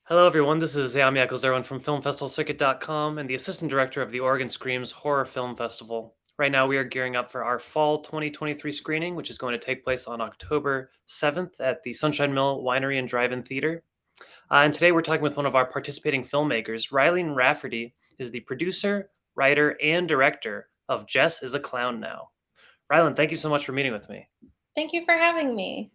Hello, everyone. This is Yami Eccles-Irwin from FilmFestivalCircuit.com and the assistant director of the Oregon Screams Horror Film Festival. Right now, we are gearing up for our fall 2023 screening, which is going to take place on October 7th at the Sunshine Mill Winery and Drive-In Theater. And today, we're talking with one of our participating filmmakers. Rylan Rafferty is the producer, writer, and director of Jess is a Clown Now. Rylan, thank you so much for meeting with me. Thank you for having me.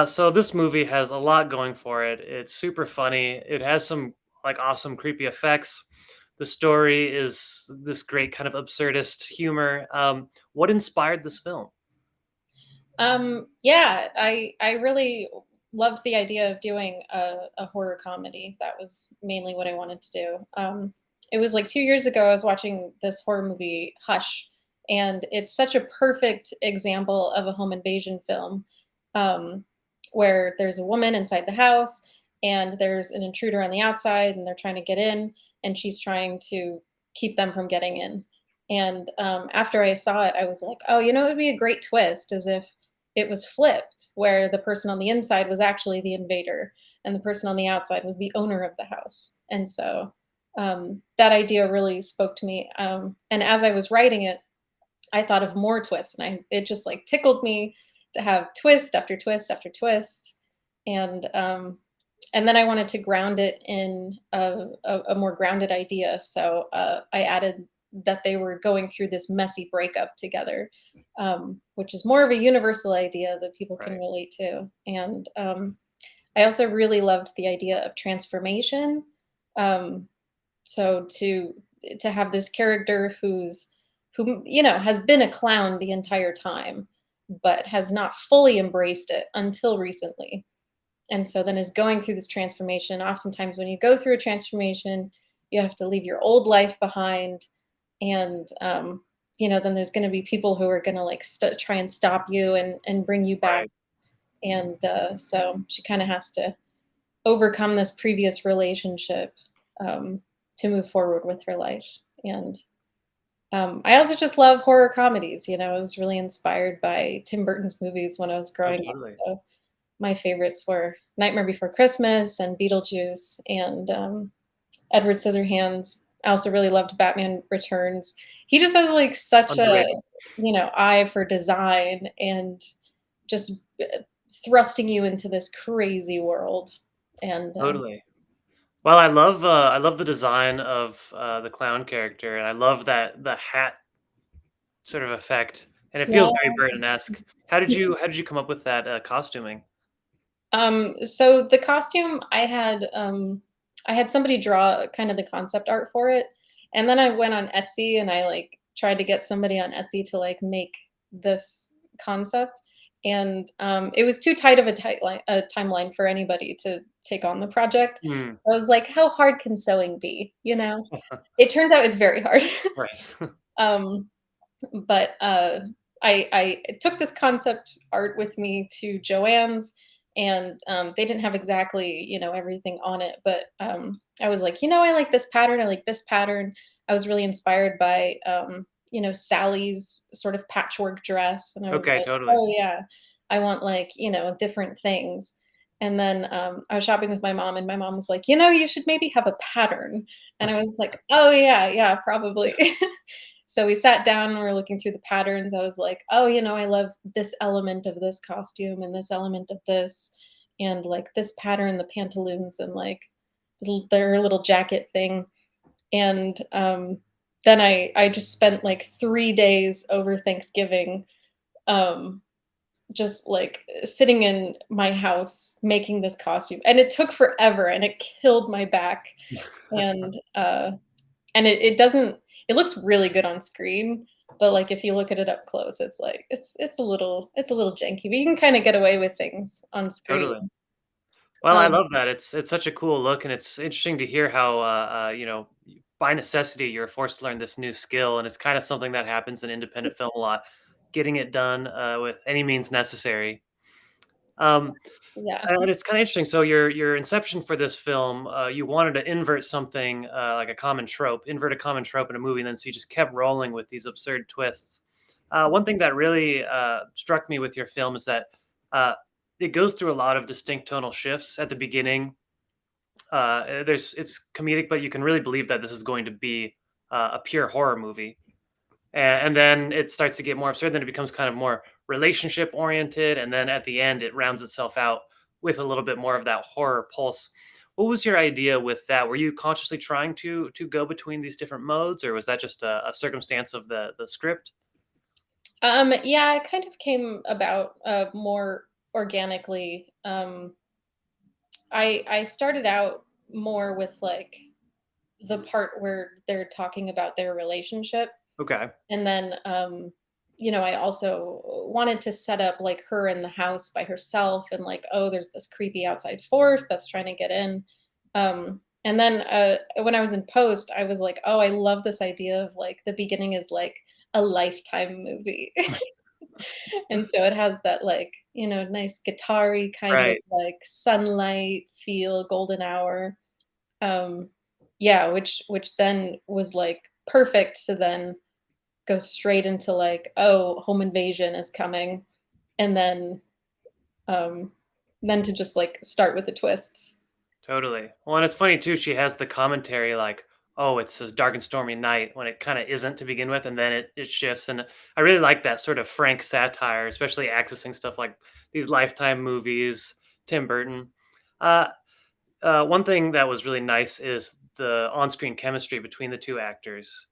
So this movie has a lot going for it. It's super funny. It has some like awesome creepy effects. The story is this great kind of absurdist humor. What inspired this film? Yeah, I really loved the idea of doing a horror comedy. That was mainly what I wanted to do. It was like 2 years ago. I was watching this horror movie, Hush, and it's such a perfect example of a home invasion film, um, where there's a woman inside the house and there's an intruder on the outside, and they're trying to get in, and she's trying to keep them from getting in. And after I saw it, I was like, oh, it would be a great twist, as if it was flipped, where the person on the inside was actually the invader and the person on the outside was the owner of the house. And so that idea really spoke to me. And as I was writing it, I thought of more twists, and it just like tickled me to have twist after twist after twist. And then I wanted to ground it in a more grounded idea. So I added that they were going through this messy breakup together, which is more of a universal idea that people can Right. relate to. And I also really loved the idea of transformation. Um, so to have this character who has been a clown the entire time, but has not fully embraced it until recently, and so then is going through this transformation. Oftentimes, when you go through a transformation, you have to leave your old life behind, and then there's going to be people who are going to like try and stop you and bring you back. Right. And so she kind of has to overcome this previous relationship, um, to move forward with her life. And I also just love horror comedies. I was really inspired by Tim Burton's movies when I was Oh, growing up. totally. So my favorites were Nightmare Before Christmas and Beetlejuice and Edward Scissorhands. I also really loved Batman Returns. He just has like such a Underrated. eye for design and just thrusting you into this crazy world. And Totally. Well, I love the design of the clown character, and I love that the hat sort of effect, and it yeah. feels very Burton-esque. How did you come up with that costuming? So the costume I had somebody draw kind of the concept art for it, and then I went on Etsy and I like tried to get somebody on Etsy to like make this concept, and it was too tight of a timeline for anybody to take on the project. Hmm. I was like, how hard can sewing be? It turns out it's very hard. Right. um, but I took this concept art with me to Joanne's, and they didn't have exactly everything on it, but I was like, I like this pattern. I like this pattern. I was really inspired by Sally's sort of patchwork dress, and I was Okay, like, totally. oh yeah, I want like different things. And then I was shopping with my mom, and my mom was like, you should maybe have a pattern. And I was like, oh yeah, yeah, probably. So we sat down and we were looking through the patterns. I was like, "Oh, I love this element of this costume and this element of this, and like this pattern, the pantaloons, and like their little jacket thing." And then I just spent like 3 days over Thanksgiving, um, just like sitting in my house making this costume, and it took forever, and it killed my back, and it doesn't it looks really good on screen, but, like, if you look at it up close, it's like it's a little janky, but you can kinda get away with things on screen. Totally. Well, I Um, love that. It's such a cool look, and it's interesting to hear how by necessity you're forced to learn this new skill, and it's kind of something that happens in independent film a lot, getting it done with any means necessary. Um, yeah. and it's kind of interesting. So your inception for this film, you wanted to invert something like a common trope, invert a common trope in a movie, and then so you just kept rolling with these absurd twists. One thing that really struck me with your film is that uh, it goes through a lot of distinct tonal shifts at the beginning. there's it's comedic, but you can really believe that this is going to be a pure horror movie. And then it starts to get more absurd. Then it becomes kind of more relationship oriented, and then at the end, it rounds itself out with a little bit more of that horror pulse. What was your idea with that? Were you consciously trying to go between these different modes, or was that just a circumstance of the script? Yeah, it kind of came about more organically. I started out more with like the part where they're talking about their relationship, Okay. and then I also wanted to set up like her in the house by herself, and like, oh, there's this creepy outside force that's trying to get in. And then when I was in post, I was like, oh, I love this idea of like the beginning is like a Lifetime movie. And so it has that like, nice guitar-y kind of Right. like sunlight feel, golden hour. Um, yeah, which then was like perfect to then go straight into like, oh, home invasion is coming, and um then to just like start with the twists. Totally. Well, and it's funny too. She has the commentary like, "Oh, it's a dark and stormy night," when it kind of isn't to begin with, and then it shifts. And I really like that sort of frank satire, especially accessing stuff like these Lifetime movies, Tim Burton. Uh, One thing that was really nice is the on-screen chemistry between the two actors.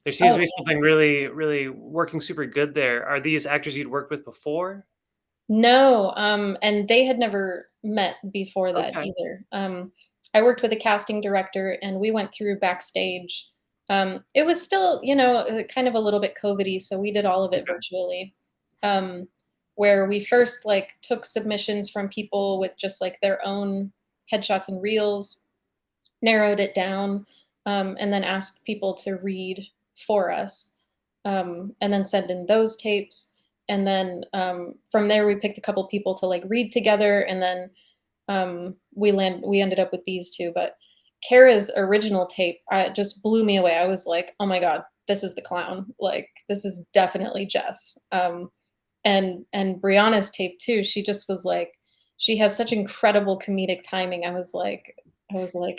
There seems to Oh, be something really, really working super good there. Are these actors you'd worked with before? no, and they had never met before that Okay. either. I worked with a casting director, and we went through backstage. It was still, kind of a little bit COVID-y, so we did all of it Okay. virtually. Um, where we first like took submissions from people with just like their own headshots and reels, narrowed it down, and then asked people to read for us, and then send in those tapes. And then from there, we picked a couple people to like read together, and then we ended up with these two. But Kara's original tape just blew me away. I was like, oh my god, this is the clown. Like this is definitely Jess. And Brianna's tape too. She just was like, she has such incredible comedic timing. I was like,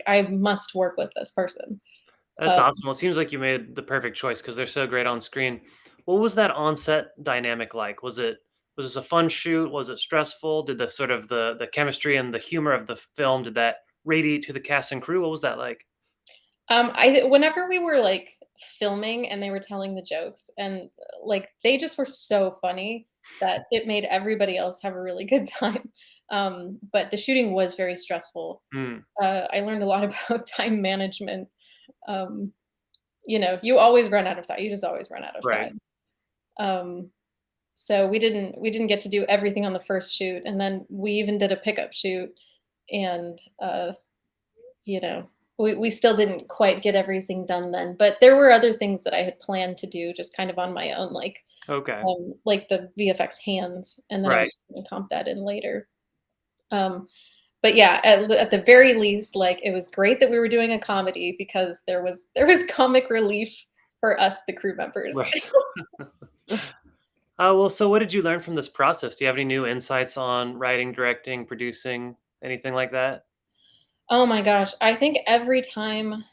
I must work with this person. That's Um, awesome. Well, it seems like you made the perfect choice because they're so great on screen. What was that on-set dynamic like? Was this a fun shoot? Was it stressful? Did the sort of the chemistry and the humor of the film, did that radiate to the cast and crew? What was that like? whenever we were like filming and they were telling the jokes, and like they just were so funny that it made everybody else have a really good time. But the shooting was very stressful. Mm, I learned a lot about time management. Um, you always run out of time. You just always run out of right. time. Um, So we didn't get to do everything on the first shoot, and then we even did a pickup shoot, and you know, we still didn't quite get everything done then. But there were other things that I had planned to do just kind of on my own, Okay. like the VFX hands, and then I was Right. just gonna comp that in later. Um, but yeah, at the very least, like it was great that we were doing a comedy because there was comic relief for us, the crew members. Right. Well, so what did you learn from this process? Do you have any new insights on writing, directing, producing, anything like that? Oh my gosh, I think every time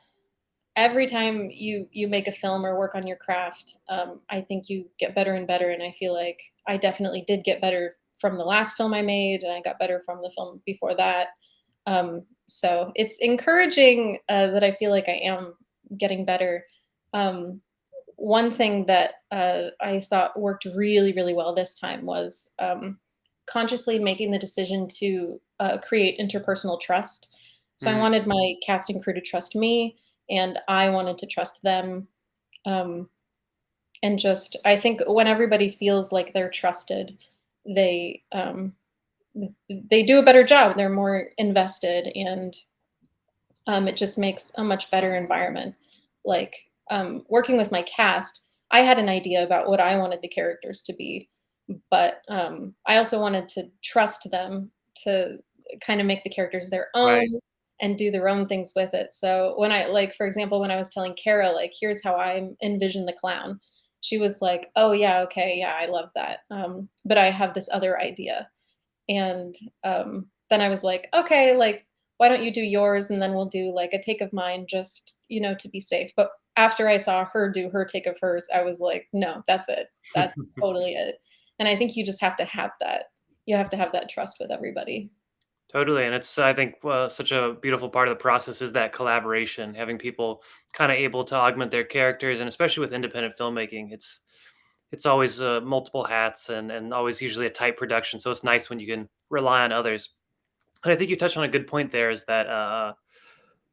you make a film or work on your craft, I think you get better and better, and I feel like I definitely did get better from the last film I made, and I got better from the film before that. So it's encouraging that I feel like I am getting better. Um, One thing that I thought worked really, really well this time was consciously making the decision to create interpersonal trust. So I Mm, wanted my cast and crew to trust me, and I wanted to trust them. Um, and just, I think when everybody feels like they're trusted, they they do a better job. They're more invested, and it just makes a much better environment. Like working with my cast, I had an idea about what I wanted the characters to be, but I also wanted to trust them to kind of make the characters their own right. and do their own things with it. So when I like, for example, when I was telling Kara, like, here's how I envision the clown, she was like, "Oh yeah, okay, yeah, I love that." But I have this other idea, and then I was like, "Okay, like, "Why don't you do yours, and then we'll do, like, a take of mine just, to be safe." But after I saw her do her take of hers, I was like, "No, that's it. That's totally it." And I think you just have to have that. You have to have that trust with everybody. Totally, and it's I think such a beautiful part of the process is that collaboration, having people kind of able to augment their characters, and especially with independent filmmaking, it's always multiple hats and always usually a tight production. So it's nice when you can rely on others. And I think you touched on a good point there is that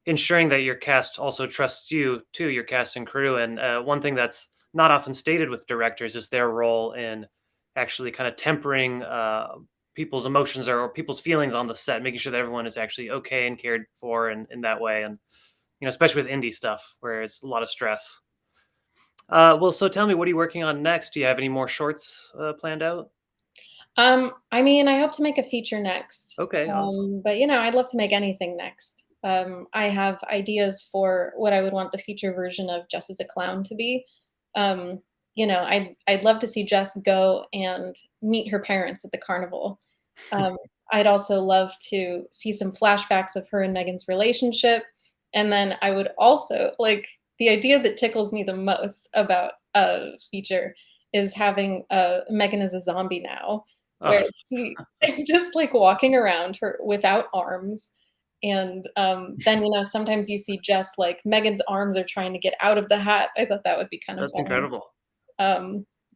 ensuring that your cast also trusts you too, your cast and crew. And one thing that's not often stated with directors is their role in actually kind of tempering people's emotions or people's feelings on the set, making sure that everyone is actually okay and cared for in that way. And especially with indie stuff where it's a lot of stress. Well, so tell me, what are you working on next? Do you have any more shorts planned out? I mean, I hope to make a feature next. Okay, awesome. But I'd love to make anything next. I have ideas for what I would want the feature version of Jess as a Clown to be. Um, I'd love to see Jess go and meet her parents at the carnival. Um, I'd also love to see some flashbacks of her and Megan's relationship. And then I would also like the idea that tickles me the most about a feature is having Megan as a zombie now, where Oh, she is just like walking around her without arms. And then, sometimes you see Jess like Megan's arms are trying to get out of the hat. I thought that would be kind of that's funny. incredible.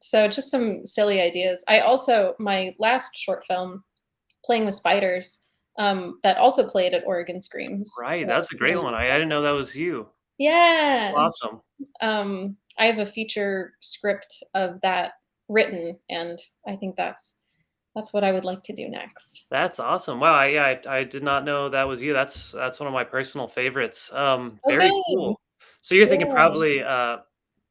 So just some silly ideas. My last short film, Playing with Spiders, that also played at Oregon Screams. Right, that's a great one. I didn't know that was you. Yeah. Awesome. I have a feature script of that written, and I think that's what I would like to do next. That's awesome. Wow, I did not know that was you. That's one of my personal favorites. Oh, Very good. cool. So you're thinking Yeah. probably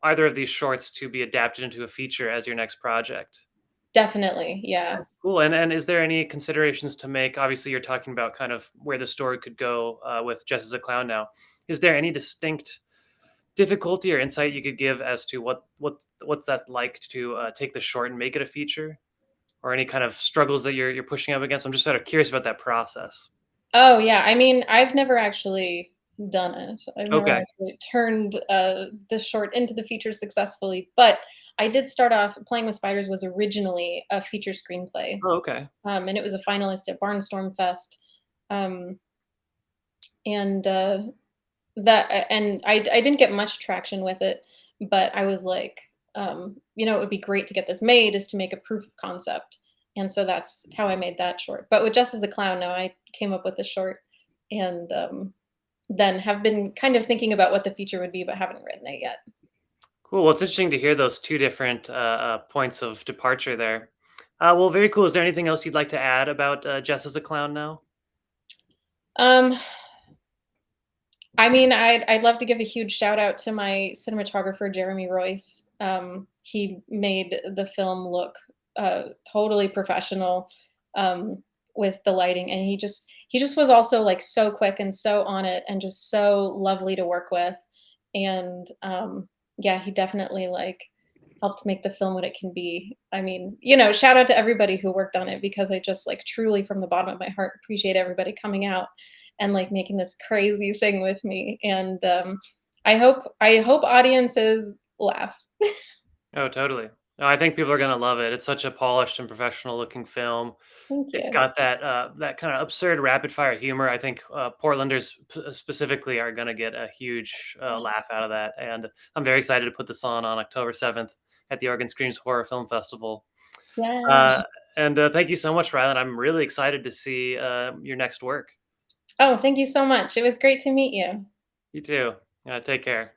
either of these shorts to be adapted into a feature as your next project. Definitely, yeah. That's cool. And is there any considerations to make? Obviously, you're talking about kind of where the story could go with Jess as a Clown now. Is there any distinct difficulty or insight you could give as to what's that like to take the short and make it a feature? Or any kind of struggles that you're pushing up against? I'm just sort of curious about that process. Oh, yeah, I mean, I've never actually done it. I've never Okay. actually turned, the short into the feature successfully, but I did start off Playing with Spiders was originally a feature screenplay, Oh, okay. and it was a finalist at Barnstorm Fest, um, and, I didn't get much traction with it, but I was like, "It would be great to get this made is to make a proof of concept," and so that's how I made that short. But with Jess as a Clown now, I came up with the short and, then have been kind of thinking about what the feature would be, but haven't written it yet. Cool. Well, it's interesting to hear those two different points of departure there. Well, very cool. Is there anything else you'd like to add about Jess as a Clown now? Um, I mean, I'd love to give a huge shout out to my cinematographer, Jeremy Royce. He made the film look totally professional um, with the lighting, and he just was also like so quick and so on it, and just so lovely to work with. And yeah, he definitely like helped make the film what it can be. I mean, shout out to everybody who worked on it because I just like truly from the bottom of my heart appreciate everybody coming out and like making this crazy thing with me. And I hope audiences laugh. Oh, totally. No, I think people are gonna love it. It's such a polished and professional looking film. Thank It's you. got that kind of absurd rapid fire humor. I think Portlanders specifically are gonna get a huge Yes. laugh out of that, and I'm very excited to put this on October 7th at the Oregon Screams Horror Film Festival. Yeah. Uh, and thank you so much, Rylan. I'm really excited to see your next work. Oh, thank you so much. It was great to meet you. You too. Take care.